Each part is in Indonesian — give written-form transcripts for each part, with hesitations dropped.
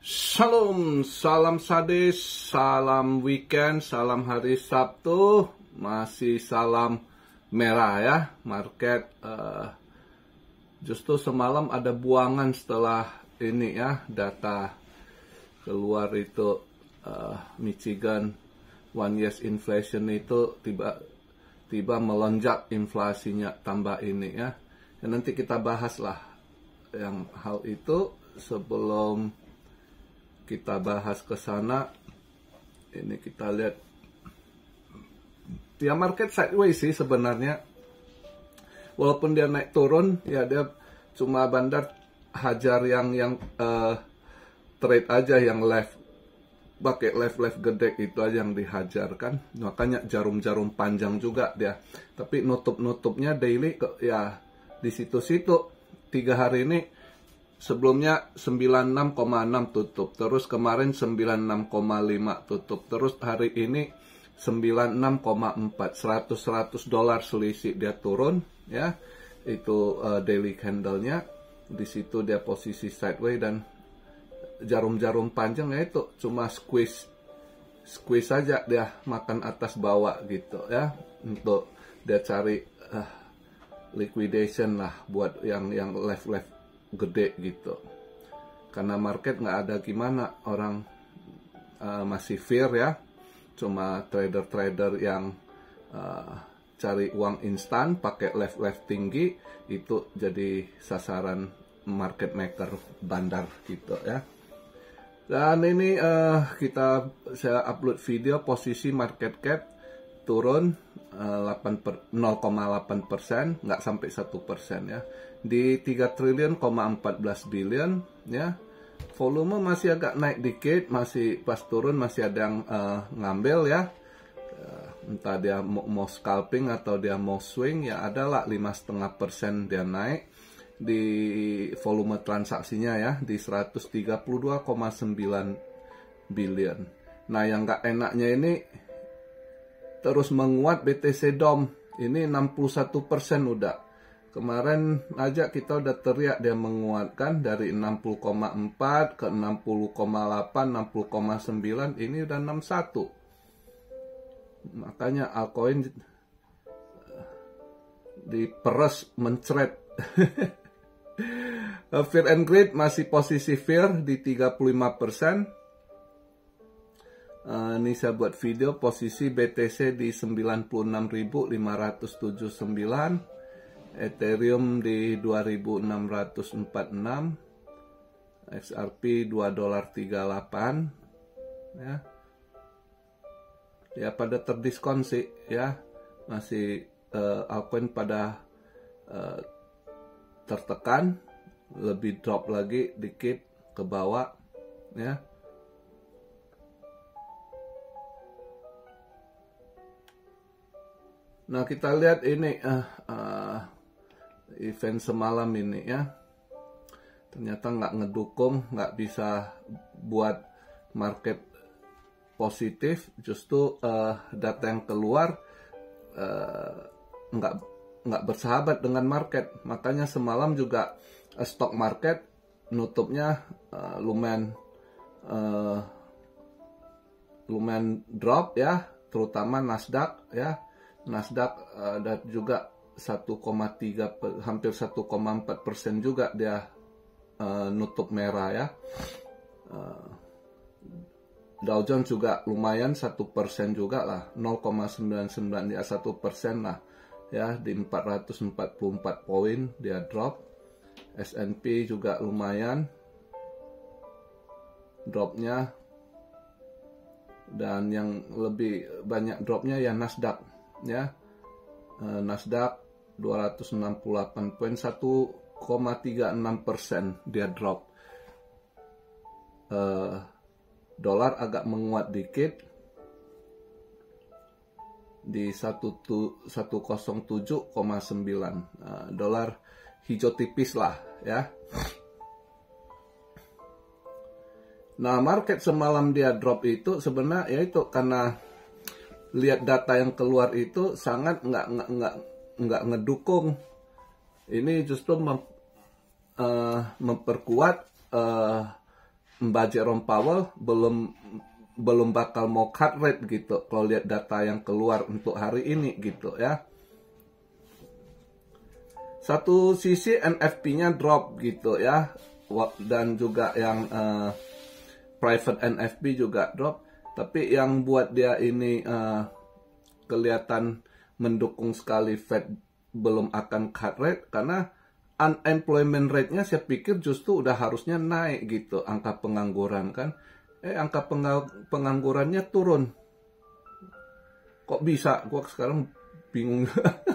Shalom, salam sadis, salam weekend, salam hari Sabtu, masih salam merah ya, market. Justru semalam ada buangan setelah ini ya, data keluar itu Michigan one year inflation itu tiba-tiba melonjak inflasinya tambah ini ya. Dan nanti kita bahas lah yang hal itu. Sebelum kita bahas ke sana, ini kita lihat ya, market sideways sih sebenarnya. Walaupun dia naik turun, ya dia cuma bandar hajar yang trade aja, yang left, pakai left gede itu aja yang dihajar kan. Makanya jarum-jarum panjang juga dia. Tapi nutupnya daily ya di situ-situ. 3 hari ini sebelumnya 96,6 tutup, terus kemarin 96,5 tutup, terus hari ini 96,4, 100 dolar selisih dia turun ya. Itu daily candle-nya. Di situ dia posisi sideways dan jarum-jarum panjang ya itu cuma squeeze saja, dia makan atas bawah gitu ya, untuk dia cari liquidation lah buat yang left gede gitu. Karena market nggak ada gimana, orang masih fear ya, cuma trader yang cari uang instan pakai left tinggi itu jadi sasaran market maker bandar gitu ya. Dan ini saya upload video posisi market cap turun 0,8%, nggak sampai 1% ya, di 3 triliun, 14 billion ya. Volume masih agak naik dikit, masih pas turun masih ada yang ngambil ya. Entah dia mau scalping atau dia mau swing ya, adalah 5,5% dia naik di volume transaksinya ya, di 132,9 billion. Nah yang nggak enaknya ini terus menguat BTC DOM, ini 61% udah. Kemarin aja kita udah teriak dia menguatkan dari 60,4 ke 60,8, 60,9, ini udah 61. Makanya altcoin diperes mencret. Fear and Greed masih posisi fear di 35%. Ini saya buat video posisi BTC di 96.579, Ethereum di 2.646, XRP $2.38 ya. Ya pada terdiskon sih ya, masih altcoin pada tertekan, lebih drop lagi dikit ke bawah ya. Nah kita lihat ini event semalam ini ya, ternyata nggak ngedukung, nggak bisa buat market positif. Justru data yang keluar nggak bersahabat dengan market. Makanya semalam juga stock market nutupnya lumayan drop ya, terutama Nasdaq ya. Nasdaq dan juga 1,3, hampir 1,4% juga dia nutup merah ya. Dow Jones juga lumayan 1% juga lah, 0,99 ya, 1% lah ya, di 444 poin dia drop. S&P juga lumayan dropnya, dan yang lebih banyak dropnya ya Nasdaq ya. Nasdaq 268 poin, 1,36% dia drop. Dolar agak menguat dikit di 107,9. Dolar hijau tipis lah ya. Nah market semalam dia drop itu sebenarnya ya itu karena lihat data yang keluar itu sangat nggak ngedukung. Ini justru memperkuat Mbak Jerome Powell belum bakal mau cut rate gitu kalau lihat data yang keluar untuk hari ini gitu ya. Satu sisi NFP-nya drop gitu ya, dan juga yang private NFP juga drop, tapi yang buat dia ini kelihatan mendukung sekali Fed belum akan cut rate karena unemployment rate-nya saya pikir justru udah harusnya naik gitu, angka pengangguran kan. Angka penganggurannya turun. Kok bisa? Gua sekarang bingung.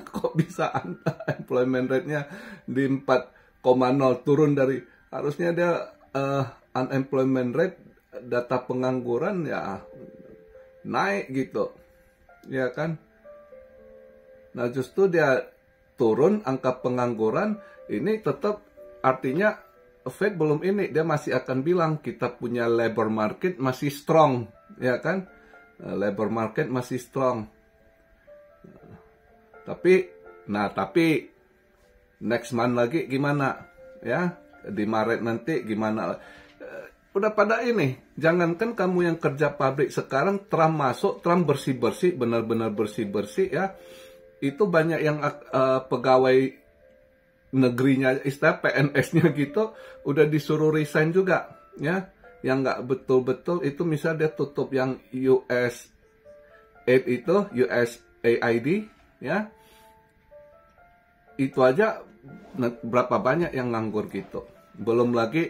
Kok bisa unemployment rate-nya di 4,0 turun dari harusnya dia unemployment rate, data pengangguran ya naik gitu. Ya kan? Nah, justru dia turun angka pengangguran, ini tetap artinya Fed belum ini, dia masih akan bilang kita punya labor market masih strong, ya kan? Labor market masih strong. Tapi next month lagi gimana? Ya, di Maret nanti gimana? Udah pada ini, jangankan kamu yang kerja pabrik sekarang, Trump masuk, Trump bersih-bersih, benar-benar bersih-bersih ya. Itu banyak yang pegawai negerinya, istilah PNS-nya gitu, udah disuruh resign juga, ya. Yang nggak betul-betul itu misalnya dia tutup yang US AID, ya. Itu aja berapa banyak yang nganggur gitu. Belum lagi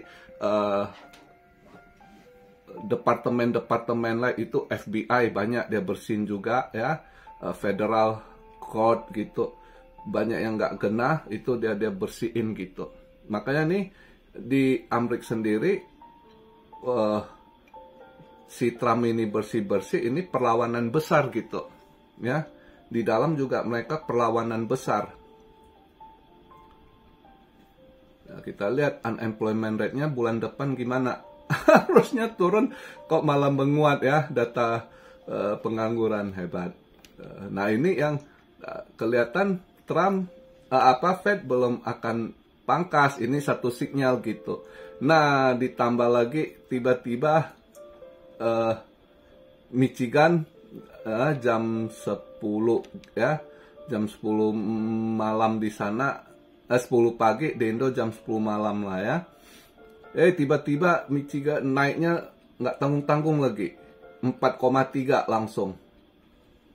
departemen-departemen lain itu FBI banyak dia bersihin juga, ya. Federal Court gitu. Banyak yang nggak kena, itu dia bersihin gitu. Makanya nih di Amerika sendiri si Trump ini bersih-bersih, ini perlawanan besar gitu, ya. Di dalam juga mereka perlawanan besar. Nah, kita lihat unemployment rate-nya bulan depan gimana. Harusnya turun, kok malah menguat ya, data pengangguran hebat. Nah, ini yang kelihatan Trump Fed belum akan pangkas, ini satu sinyal gitu. Nah, ditambah lagi tiba-tiba Michigan jam 10 ya, jam 10 malam di sana, 10 pagi di Indo jam 10 malam lah ya. Tiba-tiba Michigan naiknya nggak tanggung-tanggung lagi, 4,3 langsung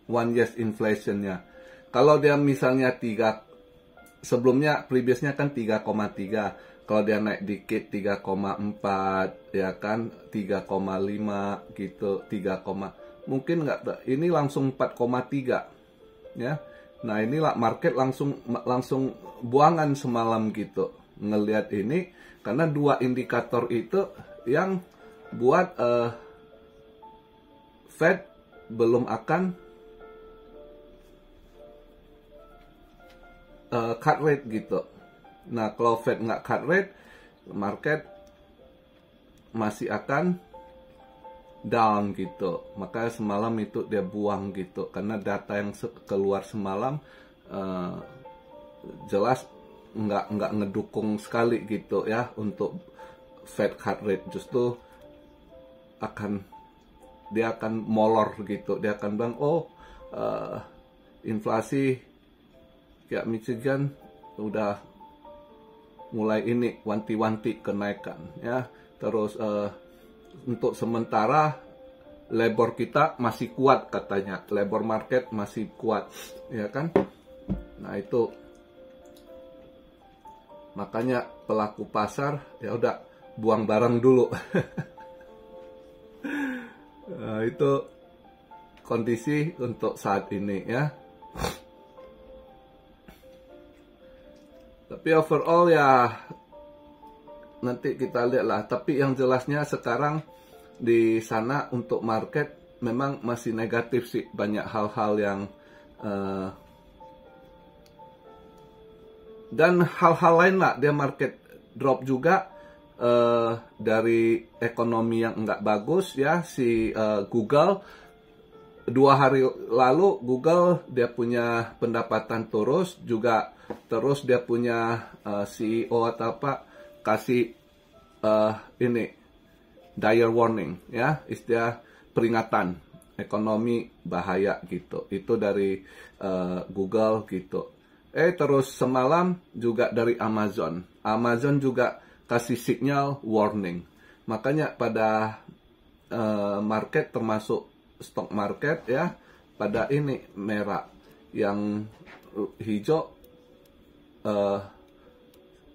one year inflation-nya. Kalau dia misalnya 3, sebelumnya previously kan 3,3. Kalau dia naik dikit 3,4, ya kan, 3,5 gitu, 3, mungkin nggak, ini langsung 4,3, ya. Nah, inilah market langsung buangan semalam gitu ngelihat ini, karena dua indikator itu yang buat Fed belum akan cut rate gitu. Nah, kalau Fed nggak cut rate, market masih akan down gitu. Makanya semalam itu dia buang gitu, karena data yang keluar semalam jelas nggak ngedukung sekali gitu ya untuk Fed cut rate. Justru dia akan molor gitu. Dia akan bilang, inflasi ya Michigan udah mulai ini wanti-wanti kenaikan ya. Terus untuk sementara labor kita masih kuat katanya, labor market masih kuat, ya kan? Nah, itu makanya pelaku pasar ya udah buang barang dulu. Nah, itu kondisi untuk saat ini ya. Tapi overall ya nanti kita lihat lah. Tapi yang jelasnya sekarang di sana untuk market memang masih negatif sih. Banyak hal-hal yang dan hal-hal lain lah. Dia market drop juga dari ekonomi yang nggak bagus ya. Si Google 2 hari lalu Google dia punya pendapatan terus dia punya CEO atau apa kasih ini dire warning, ya, istilah peringatan ekonomi bahaya gitu. Itu dari Google gitu. Terus semalam juga dari Amazon. Amazon juga kasih sinyal warning. Makanya pada market termasuk stock market ya, pada ini merah, yang hijau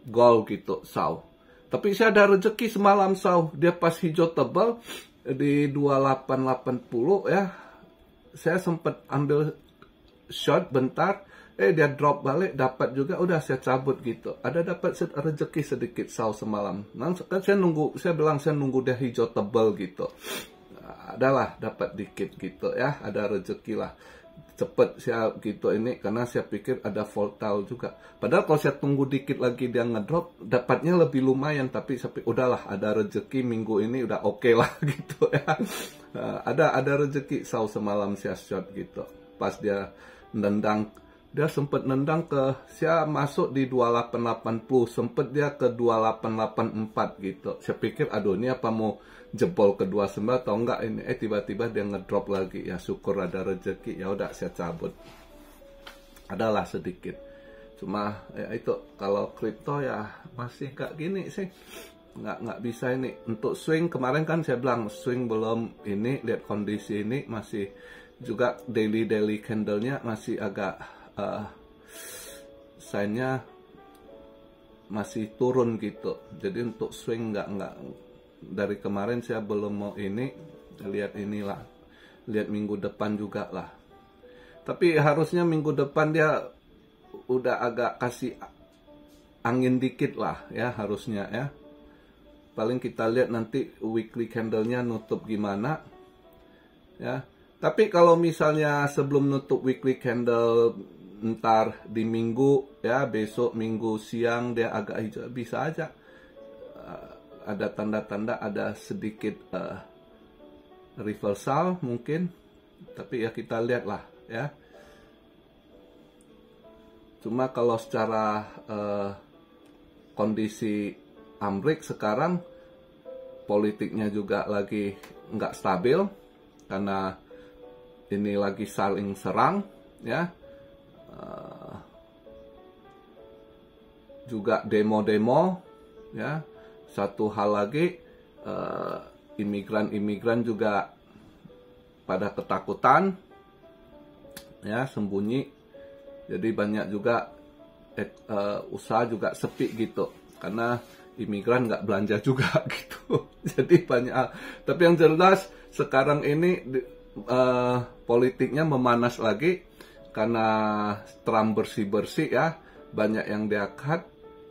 gold gitu, saw. Tapi saya ada rezeki semalam saw, dia pas hijau tebal di 2880 ya. Saya sempat ambil short bentar, dia drop balik, dapat juga, udah saya cabut gitu. Ada dapat rezeki sedikit saw semalam. Nah, kan saya bilang saya nunggu dia hijau tebal gitu. Adalah dapat dikit gitu ya, ada rezeki lah. Cepet saya gitu ini, karena saya pikir ada volatile juga. Padahal kalau saya tunggu dikit lagi dia ngedrop, dapatnya lebih lumayan. Tapi udahlah, ada rezeki minggu ini udah oke lah gitu ya. Ada rezeki saw semalam saya short gitu. Pas dia nendang, dia sempat nendang ke, saya masuk di 2880, sempat dia ke 2884 gitu. Saya pikir aduh ini apa mau jebol ke 29 atau enggak ini, tiba-tiba dia ngedrop lagi. Ya syukur ada rezeki, ya udah saya cabut. Adalah sedikit. Cuma ya itu, kalau kripto ya masih kayak gini sih. Nggak bisa ini. Untuk swing kemarin kan saya bilang swing belum ini, lihat kondisi ini masih juga daily candle-nya masih agak sign-nya masih turun gitu. Jadi untuk swing nggak dari kemarin saya belum mau ini, lihat inilah, lihat minggu depan juga lah. Tapi harusnya minggu depan dia udah agak kasih angin dikit lah ya, harusnya ya. Paling kita lihat nanti weekly candle-nya nutup gimana ya. Tapi kalau misalnya sebelum nutup weekly candle ntar di minggu ya, besok minggu siang dia agak hijau, bisa aja ada tanda-tanda ada sedikit reversal mungkin. Tapi ya kita lihat lah ya. Cuma kalau secara kondisi Amerika sekarang, politiknya juga lagi nggak stabil karena ini lagi saling serang ya. Juga demo-demo ya. Satu hal lagi, imigran juga pada ketakutan ya, sembunyi. Jadi banyak juga usaha juga sepi gitu, karena imigran nggak belanja juga gitu. Jadi banyak. Tapi yang jelas sekarang ini politiknya memanas lagi karena Trump bersih-bersih ya, banyak yang dia cut.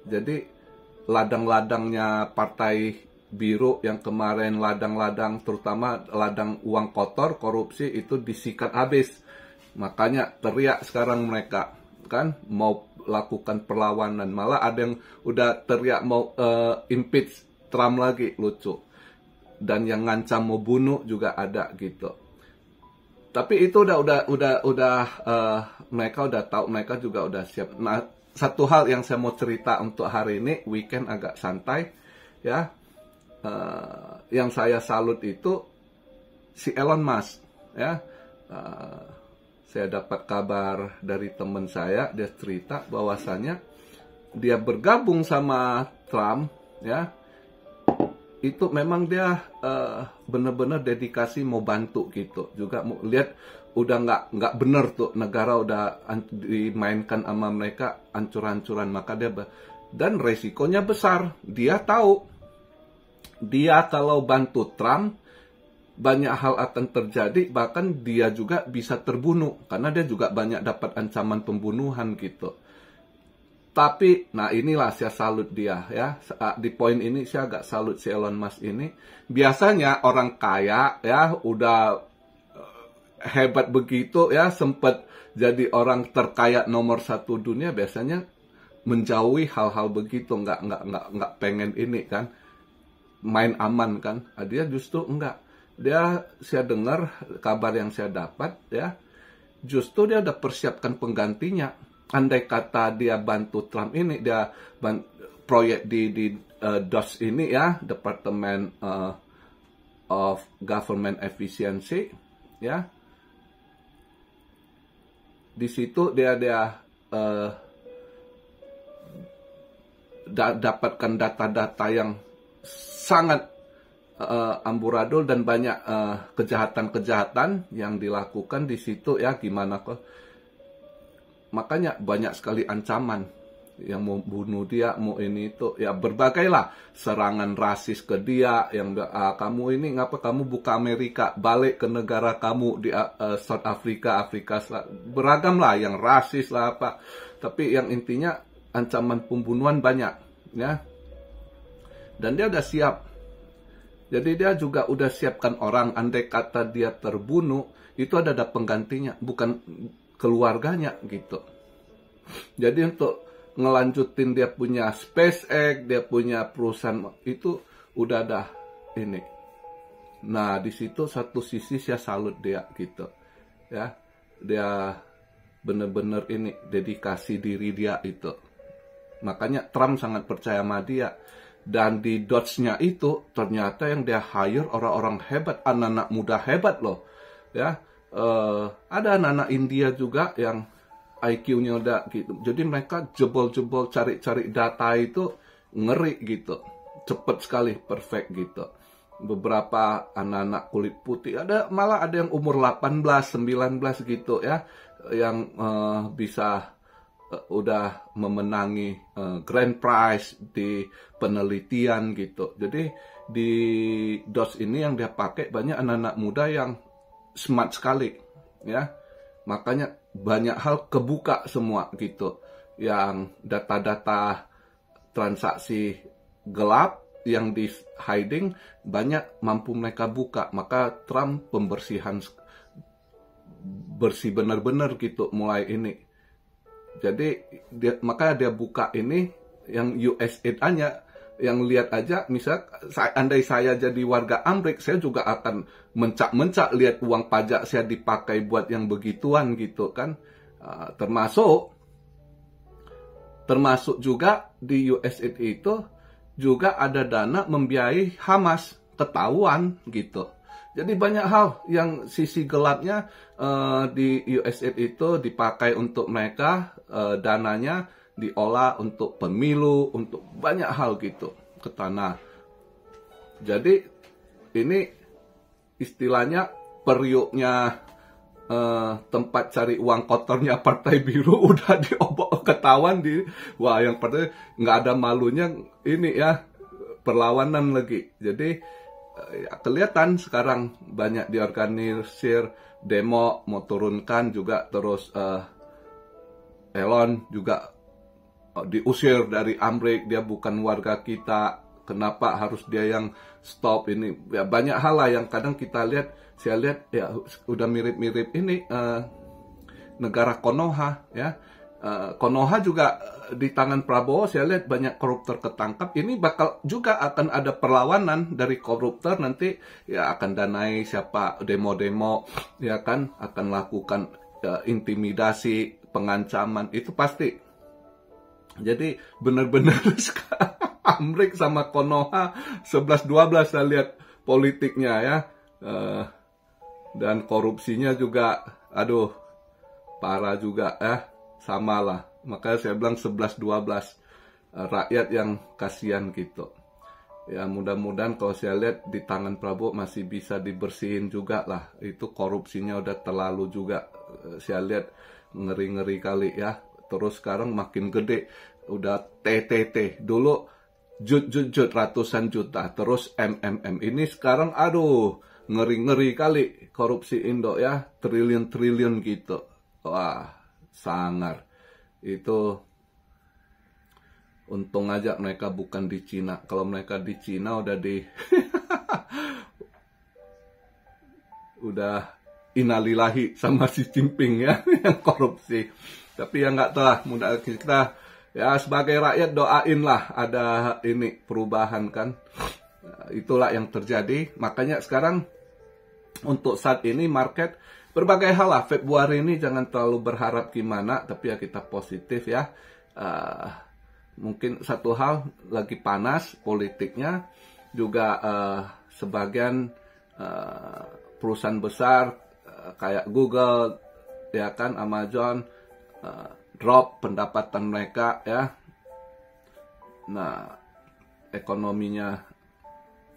Jadi ladang-ladangnya partai biru yang kemarin ladang-ladang, terutama ladang uang kotor, korupsi, itu disikat habis. Makanya teriak sekarang mereka kan mau lakukan perlawanan, malah ada yang udah teriak mau impeach Trump lagi, lucu. Dan yang ngancam mau bunuh juga ada gitu. Tapi itu udah mereka udah tahu, mereka juga udah siap. Nah, satu hal yang saya mau cerita untuk hari ini, weekend agak santai ya. Yang saya salut itu si Elon Musk ya. Saya dapat kabar dari teman saya, dia cerita bahwasanya dia bergabung sama Trump ya. Itu memang dia benar-benar dedikasi mau bantu gitu. Juga lihat udah nggak bener tuh, negara udah dimainkan sama mereka ancur-ancuran, maka dia dan resikonya besar. Dia tahu dia kalau bantu Trump banyak hal akan terjadi, bahkan dia juga bisa terbunuh karena dia juga banyak dapat ancaman pembunuhan gitu. Tapi, nah inilah saya salut dia ya. Di poin ini saya agak salut si Elon Musk ini. Biasanya orang kaya ya, udah hebat begitu ya, sempat jadi orang terkaya nomor 1 dunia, biasanya menjauhi hal-hal begitu, nggak pengen ini kan, main aman kan. Dia justru enggak. Saya dengar kabar yang saya dapat ya, justru dia udah persiapkan penggantinya. Andai kata dia bantu Trump ini, dia proyek di DOS ini ya, Departemen of government efficiency, ya. Di situ dia dapatkan data-data yang sangat amburadul dan banyak kejahatan-kejahatan yang dilakukan di situ, ya. Gimana kok? Makanya banyak sekali ancaman yang mau bunuh dia, mau ini itu, ya berbagai lah serangan rasis ke dia, yang kamu ini ngapa kamu buka Amerika, balik ke negara kamu di South Africa, beragam lah, yang rasis lah apa. Tapi yang intinya ancaman pembunuhan banyak, ya. Dan dia udah siap. Jadi dia juga udah siapkan orang, andai kata dia terbunuh, itu ada penggantinya, bukan keluarganya gitu. Jadi untuk ngelanjutin dia punya SpaceX, dia punya perusahaan itu udah dah ini. Nah, di situ satu sisi saya salut dia gitu. Ya. Dia bener-bener ini dedikasi diri dia itu. Makanya Trump sangat percaya sama dia. Dan di Dodge-nya itu ternyata yang dia hire orang-orang hebat, anak-anak muda hebat loh. Ya. Ada anak-anak India juga yang IQ-nya udah gitu. Jadi mereka jebol-jebol cari-cari data itu ngeri gitu. Cepet sekali, perfect gitu. Beberapa anak-anak kulit putih, malah ada yang umur 18, 19 gitu ya. Yang bisa udah memenangi grand prize di penelitian gitu. Jadi di DOS ini yang dia pakai banyak anak-anak muda yang smart sekali, ya. Makanya banyak hal kebuka semua gitu. Yang data-data transaksi gelap yang di hiding banyak mampu mereka buka. Maka Trump pembersihan bersih benar-benar gitu mulai ini. Jadi makanya dia buka ini yang USAID-nya, yang lihat aja, misal andai saya jadi warga Amerika, saya juga akan mencak-mencak lihat uang pajak saya dipakai buat yang begituan gitu kan. Termasuk juga di USAID itu juga ada dana membiayai Hamas, ketahuan gitu. Jadi banyak hal yang sisi gelapnya di USAID itu dipakai untuk mereka, dananya diolah untuk pemilu, untuk banyak hal gitu ke tanah. Jadi ini istilahnya periuknya tempat cari uang kotornya Partai Biru udah diobok ketahuan wah yang partai nggak ada malunya ini ya, perlawanan lagi. Jadi ya, kelihatan sekarang banyak diorganisir demo mau turunkan juga, terus Elon juga diusir dari Amerika, dia bukan warga kita, kenapa harus dia yang stop ini. Ya banyak hal lah yang kadang kita lihat, saya lihat ya udah mirip-mirip ini negara Konoha ya. Konoha juga di tangan Prabowo saya lihat banyak koruptor ketangkap. Ini bakal juga akan ada perlawanan dari koruptor, nanti ya akan danai siapa demo-demo, ya kan, akan lakukan intimidasi, pengancaman, itu pasti. Jadi benar-benar Amerika sama Konoha 11-12 saya lihat politiknya ya. Dan korupsinya juga aduh parah juga ya, sama lah. Makanya saya bilang 11-12 rakyat yang kasihan gitu. Ya mudah-mudahan kalau saya lihat di tangan Prabowo masih bisa dibersihin juga lah. Itu korupsinya udah terlalu juga, saya lihat ngeri-ngeri kali ya. Terus sekarang makin gede, udah TTT. Dulu jut ratusan juta, terus MMM. Ini sekarang aduh ngeri-ngeri kali korupsi Indo ya, triliun-triliun gitu. Wah, sangar. Itu untung aja mereka bukan di Cina. Kalau mereka di Cina udah udah innalillahi sama Xi Jinping ya yang korupsi. Tapi ya nggak tahu lah, mudah kita ya sebagai rakyat doain lah ada ini perubahan kan. Itulah yang terjadi. Makanya sekarang untuk saat ini market berbagai hal lah. Februari ini jangan terlalu berharap gimana, tapi ya kita positif ya. Mungkin satu hal lagi panas politiknya juga, sebagian perusahaan besar kayak Google, ya kan, Amazon, drop pendapatan mereka, ya. Nah, ekonominya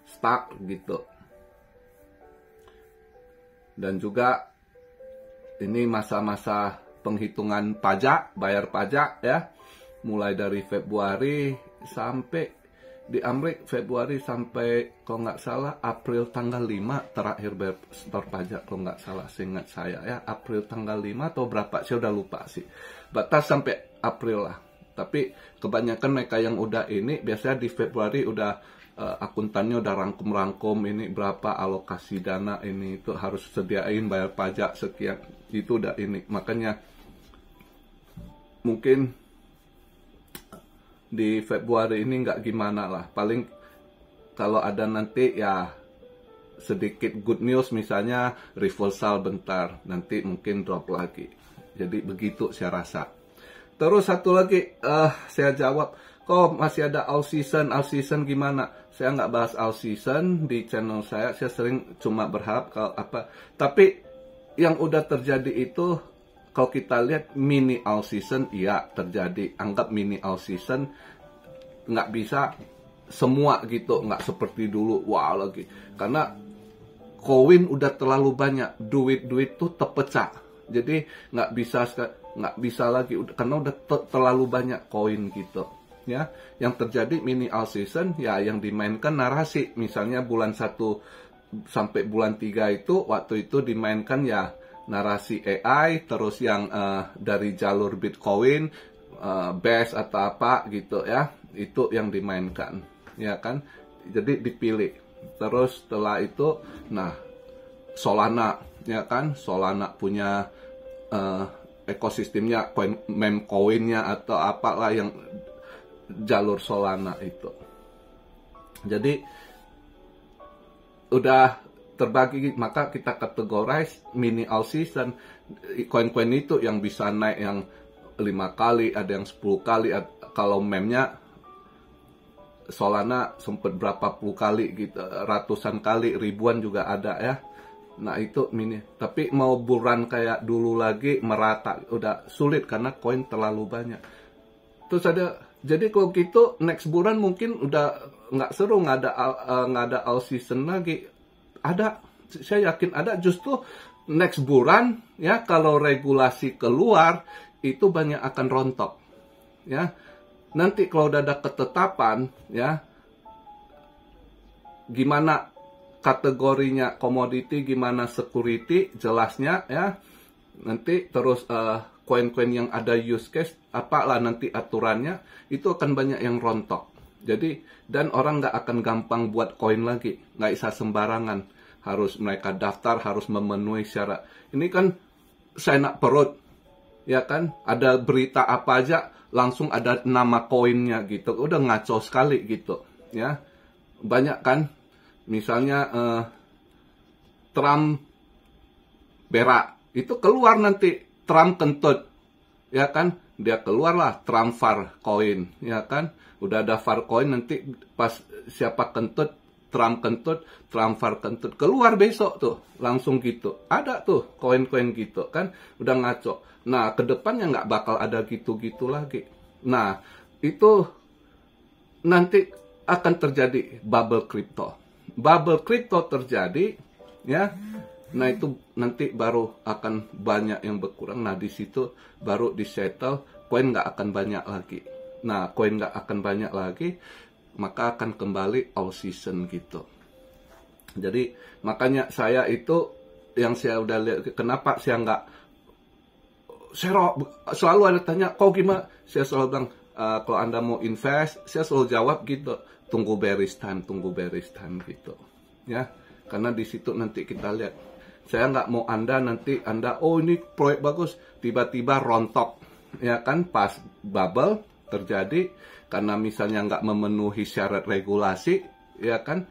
stuck gitu. Dan juga ini masa-masa penghitungan pajak, bayar pajak, ya. Mulai dari Februari sampai di Amerika, Februari sampai kalau nggak salah April tanggal 5 terakhir bayar setor pajak, kalau nggak salah, seingat saya, ya. April tanggal 5 atau berapa, saya udah lupa sih. Batas sampai April lah. Tapi kebanyakan mereka yang udah ini biasanya di Februari udah akuntannya udah rangkum-rangkum ini berapa alokasi dana ini, itu harus sediain bayar pajak sekian, itu udah ini. Makanya mungkin di Februari ini nggak gimana lah, paling kalau ada nanti ya sedikit good news, misalnya reversal bentar, nanti mungkin drop lagi. Jadi begitu saya rasa. Terus satu lagi, saya jawab, kok masih ada all season gimana? Saya nggak bahas all season di channel saya sering cuma berharap kalau apa. Tapi yang udah terjadi itu, kalau kita lihat mini all season, iya terjadi. Anggap mini all season, nggak bisa semua gitu, nggak seperti dulu, wah lagi. Karena koin udah terlalu banyak, duit tuh terpecah. Jadi nggak bisa lagi, karena udah terlalu banyak koin gitu. Ya, yang terjadi mini all season, ya yang dimainkan narasi. Misalnya bulan 1 sampai bulan 3 itu, waktu itu dimainkan ya narasi AI, terus yang dari jalur Bitcoin, BAS atau apa gitu ya, itu yang dimainkan, ya kan. Jadi dipilih. Terus setelah itu, nah Solana, ya kan, Solana punya ekosistemnya, meme coinnya atau apalah yang jalur Solana itu. Jadi udah terbagi, maka kita categorize mini all season. Koin-koin itu yang bisa naik yang 5 kali, ada yang 10 kali. Kalau meme-nya Solana sempat berapa puluh kali gitu, ratusan kali, ribuan juga ada ya. Nah itu mini. Tapi mau bulan kayak dulu lagi merata udah sulit karena koin terlalu banyak. Terus jadi kalau gitu next bulan mungkin udah nggak seru, nggak ada all season lagi. Ada, saya yakin ada. Justru next bulan ya, kalau regulasi keluar itu banyak akan rontok ya. Nanti kalau udah ada ketetapan ya, gimana kategorinya komoditi, gimana security, jelasnya ya. Nanti terus koin-koin yang ada use case, apalah nanti aturannya, itu akan banyak yang rontok. Jadi, dan orang nggak akan gampang buat koin lagi, nggak bisa sembarangan. Harus mereka daftar, harus memenuhi syarat. Ini kan saya nak perut, ya kan, ada berita apa aja, langsung ada nama koinnya gitu, udah ngaco sekali gitu, ya. Banyak kan, misalnya Trump berak, itu keluar nanti Trump kentut, ya kan, dia keluarlah Trump var coin, ya kan, udah ada var coin, nanti pas siapa kentut, Trump kentut, Trump var kentut, keluar besok tuh, langsung gitu, ada tuh koin-koin gitu kan, udah ngaco. Nah kedepannya nggak bakal ada gitu-gitu lagi. Nah itu nanti akan terjadi bubble crypto. Bubble crypto terjadi, ya. Nah itu nanti baru akan banyak yang berkurang. Nah di situ baru disettle, koin nggak akan banyak lagi. Nah koin nggak akan banyak lagi, maka akan kembali all season gitu. Jadi makanya saya itu yang saya udah lihat, kenapa saya nggak, selalu ada tanya, kok gimana? Saya selalu bilang, kalau Anda mau invest, saya selalu jawab gitu, tunggu bearish time gitu, ya. Karena di situ nanti kita lihat. Saya nggak mau nanti Anda, oh ini proyek bagus, tiba-tiba rontok, ya kan, pas bubble terjadi, karena misalnya nggak memenuhi syarat regulasi, ya kan,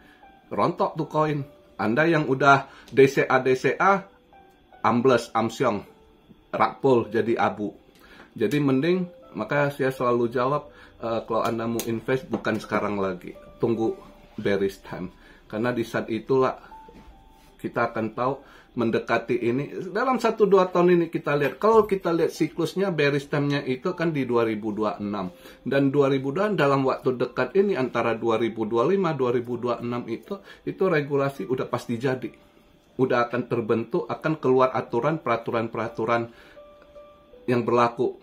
rontok tuh koin. Anda yang udah DCA, ambles, amsyong, rakpol, jadi abu. Jadi mending, maka saya selalu jawab, kalau Anda mau invest, bukan sekarang lagi, tunggu bearish time. Karena di saat itulah kita akan tahu mendekati ini dalam 1-2 tahun ini. Kita lihat, kalau kita lihat siklusnya bearish time-nya itu kan di 2026, dan 2026 dalam waktu dekat ini antara 2025 2026 itu regulasi udah pasti jadi, udah akan terbentuk, akan keluar aturan peraturan yang berlaku.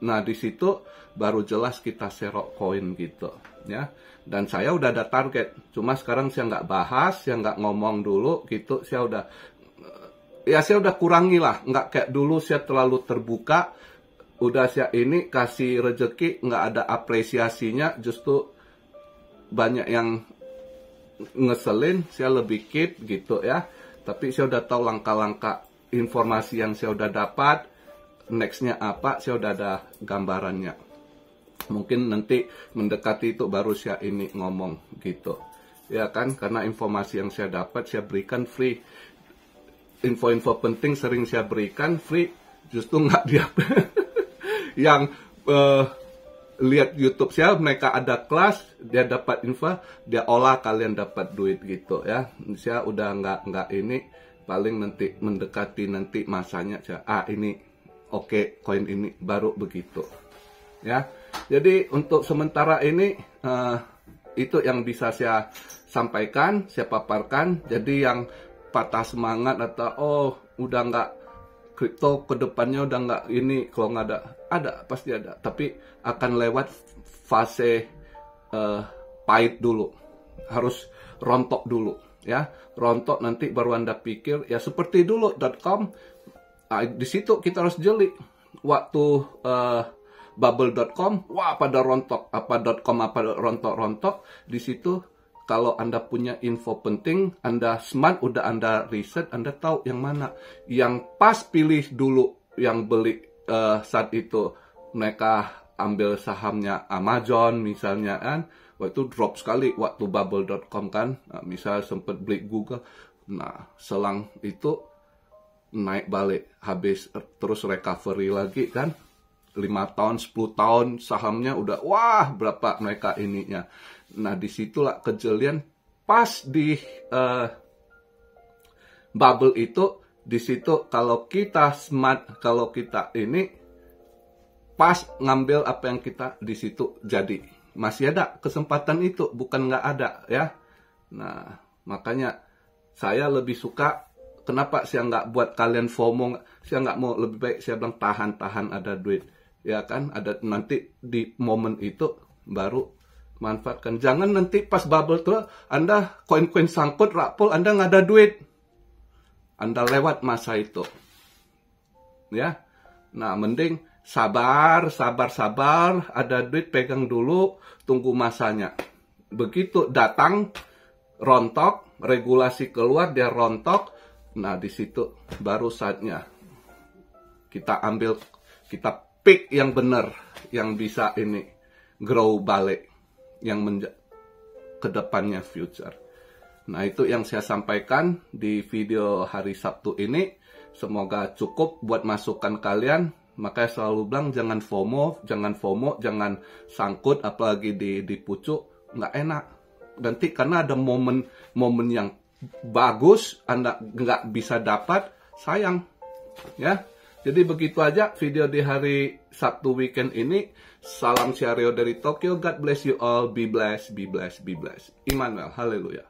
Nah, di situ baru jelas kita serok koin gitu ya. Dan saya udah ada target, cuma sekarang saya nggak bahas, saya nggak ngomong dulu gitu. Saya udah kurangi lah, nggak kayak dulu saya terlalu terbuka. Udah saya ini kasih rezeki, nggak ada apresiasinya, justru banyak yang ngeselin. Saya lebih keep gitu ya. Tapi saya udah tahu langkah-langkah informasi yang saya udah dapat, nextnya apa, saya udah ada gambarannya. Mungkin nanti mendekati itu baru saya ini ngomong gitu. Ya kan, karena informasi yang saya dapat saya berikan free. Info-info penting sering saya berikan free, justru nggak dia yang lihat YouTube saya, mereka ada kelas, dia dapat info, dia olah, kalian dapat duit gitu ya. Saya udah nggak ini, paling nanti mendekati nanti masanya saya, ini oke, koin ini baru begitu ya. Jadi untuk sementara ini itu yang bisa saya sampaikan, saya paparkan. Jadi yang patah semangat atau udah nggak kripto kedepannya, udah nggak ini, kalau nggak ada pasti ada, tapi akan lewat fase pahit dulu, harus rontok dulu ya. Rontok nanti baru Anda pikir ya seperti dulu .com. Di situ kita harus jeli. Waktu bubble.com, wah pada rontok, .com rontok. Di situ kalau Anda punya info penting, Anda smart, udah Anda riset, Anda tahu yang mana yang pas, pilih dulu yang beli. Saat itu mereka ambil sahamnya Amazon misalnya kan, waktu drop sekali waktu bubble.com kan, misal sempat beli Google, nah selang itu naik balik, habis terus recovery lagi kan. 5 tahun, 10 tahun sahamnya udah wah berapa mereka ininya. Nah disitulah kejelian pas di bubble itu. Di situ kalau kita smart, kalau kita ini pas ngambil apa yang kita di situ jadi. Masih ada kesempatan itu, bukan nggak ada ya. Nah makanya saya lebih suka, kenapa saya nggak buat kalian FOMO, saya nggak mau, lebih baik saya bilang tahan ada duit. Ya kan, ada nanti di momen itu baru manfaatkan. Jangan nanti pas bubble tuh Anda koin-koin sangkut rapol, Anda nggak ada duit, Anda lewat masa itu ya. Nah mending sabar, ada duit pegang dulu, tunggu masanya. Begitu datang rontok, regulasi keluar, dia rontok. Nah di situ baru saatnya kita ambil, kita pick yang benar, yang bisa ini grow balik, yang ke depannya future. Nah itu yang saya sampaikan di video hari Sabtu ini. Semoga cukup buat masukan kalian. Makanya selalu bilang jangan FOMO, jangan sangkut, apalagi di pucuk, nggak enak. Nanti karena ada momen yang bagus, Anda nggak bisa dapat, sayang ya. Jadi begitu aja video di hari Sabtu weekend ini. Salam Syario dari Tokyo. God bless you all. Be blessed, be blessed, be blessed. Immanuel, haleluya.